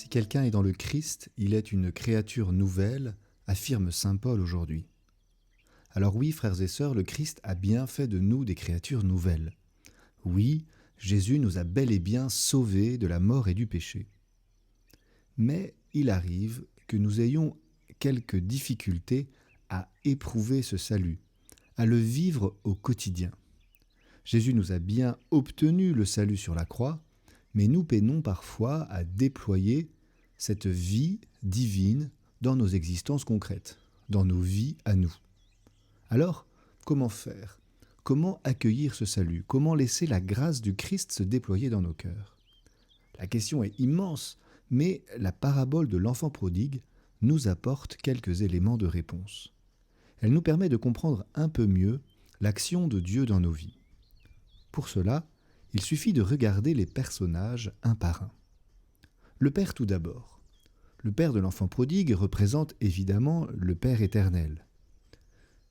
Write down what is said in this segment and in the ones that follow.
Si quelqu'un est dans le Christ, il est une créature nouvelle, affirme saint Paul aujourd'hui. Alors oui, frères et sœurs, le Christ a bien fait de nous des créatures nouvelles. Oui, Jésus nous a bel et bien sauvés de la mort et du péché. Mais il arrive que nous ayons quelques difficultés à éprouver ce salut, à le vivre au quotidien. Jésus nous a bien obtenu le salut sur la croix, mais nous peinons parfois à déployer cette vie divine dans nos existences concrètes, dans nos vies à nous. Alors, comment faire ? Comment accueillir ce salut ? Comment laisser la grâce du Christ se déployer dans nos cœurs ? La question est immense, mais la parabole de l'enfant prodigue nous apporte quelques éléments de réponse. Elle nous permet de comprendre un peu mieux l'action de Dieu dans nos vies. Pour cela, il suffit de regarder les personnages un par un. Le Père tout d'abord. Le Père de l'enfant prodigue représente évidemment le Père éternel.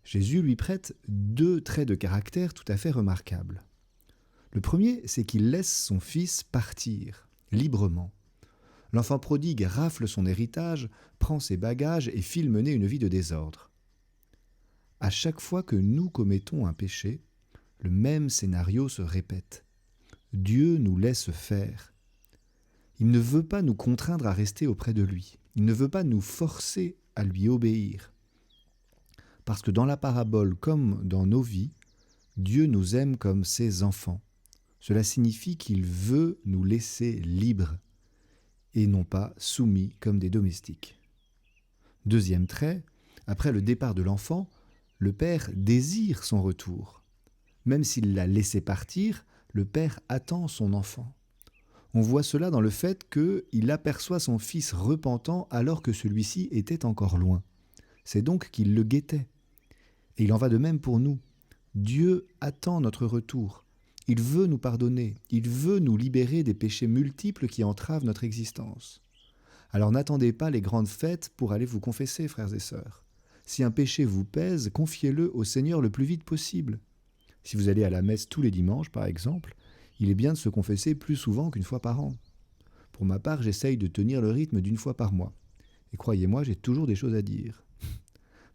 Jésus lui prête deux traits de caractère tout à fait remarquables. Le premier, c'est qu'il laisse son fils partir, librement. L'enfant prodigue rafle son héritage, prend ses bagages et file mener une vie de désordre. À chaque fois que nous commettons un péché, le même scénario se répète. Dieu nous laisse faire. Il ne veut pas nous contraindre à rester auprès de lui. Il ne veut pas nous forcer à lui obéir. Parce que dans la parabole comme dans nos vies, Dieu nous aime comme ses enfants. Cela signifie qu'il veut nous laisser libres et non pas soumis comme des domestiques. Deuxième trait, après le départ de l'enfant, le Père désire son retour. Même s'il l'a laissé partir, le Père attend son enfant. On voit cela dans le fait qu'il aperçoit son fils repentant alors que celui-ci était encore loin. C'est donc qu'il le guettait. Et il en va de même pour nous. Dieu attend notre retour. Il veut nous pardonner. Il veut nous libérer des péchés multiples qui entravent notre existence. Alors n'attendez pas les grandes fêtes pour aller vous confesser, frères et sœurs. Si un péché vous pèse, confiez-le au Seigneur le plus vite possible. Si vous allez à la messe tous les dimanches, par exemple, il est bien de se confesser plus souvent qu'une fois par an. Pour ma part, j'essaye de tenir le rythme d'une fois par mois. Et croyez-moi, j'ai toujours des choses à dire.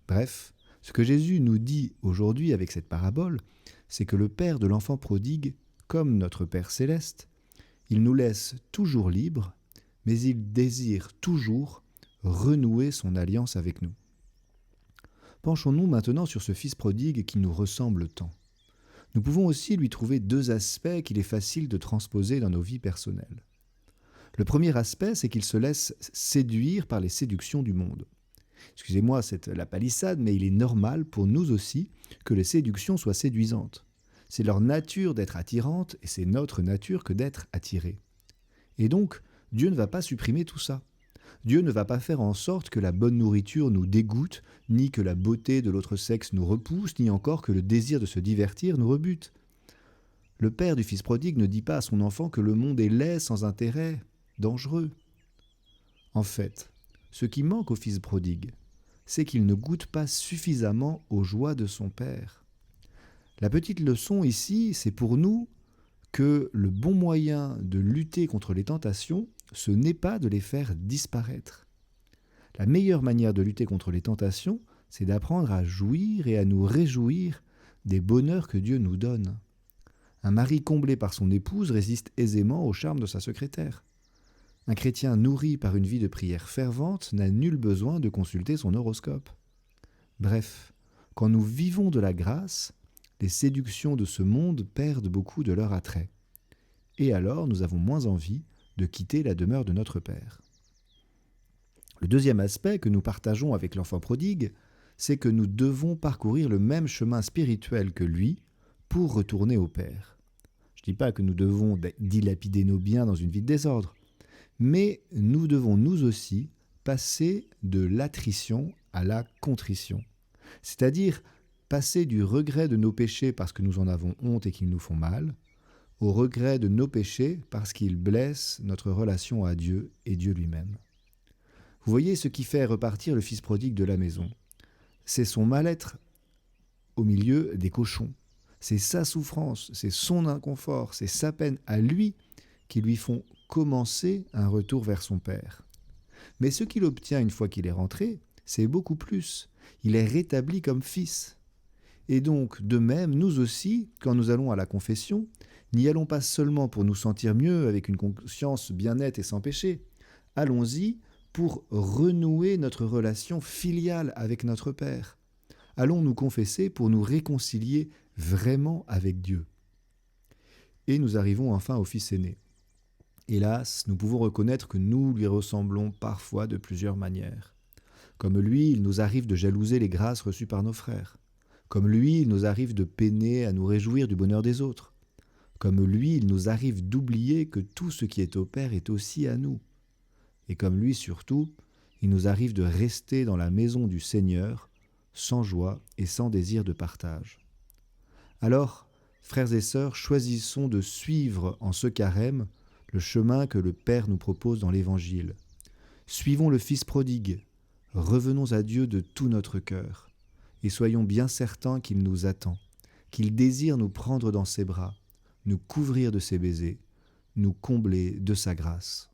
Bref, ce que Jésus nous dit aujourd'hui avec cette parabole, c'est que le Père de l'enfant prodigue, comme notre Père céleste, il nous laisse toujours libres, mais il désire toujours renouer son alliance avec nous. Penchons-nous maintenant sur ce Fils prodigue qui nous ressemble tant. Nous pouvons aussi lui trouver deux aspects qu'il est facile de transposer dans nos vies personnelles. Le premier aspect, c'est qu'il se laisse séduire par les séductions du monde. Excusez-moi, c'est la palissade, mais il est normal pour nous aussi que les séductions soient séduisantes. C'est leur nature d'être attirante et c'est notre nature que d'être attiré. Et donc, Dieu ne va pas supprimer tout ça. Dieu ne va pas faire en sorte que la bonne nourriture nous dégoûte, ni que la beauté de l'autre sexe nous repousse, ni encore que le désir de se divertir nous rebute. Le père du fils prodigue ne dit pas à son enfant que le monde est laid, sans intérêt, dangereux. En fait, ce qui manque au fils prodigue, c'est qu'il ne goûte pas suffisamment aux joies de son père. La petite leçon ici, c'est pour nous que le bon moyen de lutter contre les tentations, ce n'est pas de les faire disparaître. La meilleure manière de lutter contre les tentations, c'est d'apprendre à jouir et à nous réjouir des bonheurs que Dieu nous donne. Un mari comblé par son épouse résiste aisément au charme de sa secrétaire. Un chrétien nourri par une vie de prière fervente n'a nul besoin de consulter son horoscope. Bref, quand nous vivons de la grâce, les séductions de ce monde perdent beaucoup de leur attrait. Et alors, nous avons moins envie de quitter la demeure de notre Père. Le deuxième aspect que nous partageons avec l'enfant prodigue, c'est que nous devons parcourir le même chemin spirituel que lui pour retourner au Père. Je ne dis pas que nous devons dilapider nos biens dans une vie de désordre, mais nous devons nous aussi passer de l'attrition à la contrition. C'est-à-dire passer du regret de nos péchés parce que nous en avons honte et qu'ils nous font mal, au regret de nos péchés parce qu'ils blessent notre relation à Dieu et Dieu lui-même. Vous voyez ce qui fait repartir le fils prodigue de la maison. C'est son mal-être au milieu des cochons. C'est sa souffrance, c'est son inconfort, c'est sa peine à lui qui lui font commencer un retour vers son Père. Mais ce qu'il obtient une fois qu'il est rentré, c'est beaucoup plus. Il est rétabli comme fils. Et donc, de même, nous aussi, quand nous allons à la confession, n'y allons pas seulement pour nous sentir mieux avec une conscience bien nette et sans péché. Allons-y pour renouer notre relation filiale avec notre Père. Allons nous confesser pour nous réconcilier vraiment avec Dieu. Et nous arrivons enfin au Fils aîné. Hélas, nous pouvons reconnaître que nous lui ressemblons parfois de plusieurs manières. Comme lui, il nous arrive de jalouser les grâces reçues par nos frères. Comme lui, il nous arrive de peiner à nous réjouir du bonheur des autres. Comme lui, il nous arrive d'oublier que tout ce qui est au Père est aussi à nous. Et comme lui surtout, il nous arrive de rester dans la maison du Seigneur, sans joie et sans désir de partage. Alors, frères et sœurs, choisissons de suivre en ce carême le chemin que le Père nous propose dans l'Évangile. Suivons le Fils prodigue, revenons à Dieu de tout notre cœur, et soyons bien certains qu'il nous attend, qu'il désire nous prendre dans ses bras, nous couvrir de ses baisers, nous combler de sa grâce.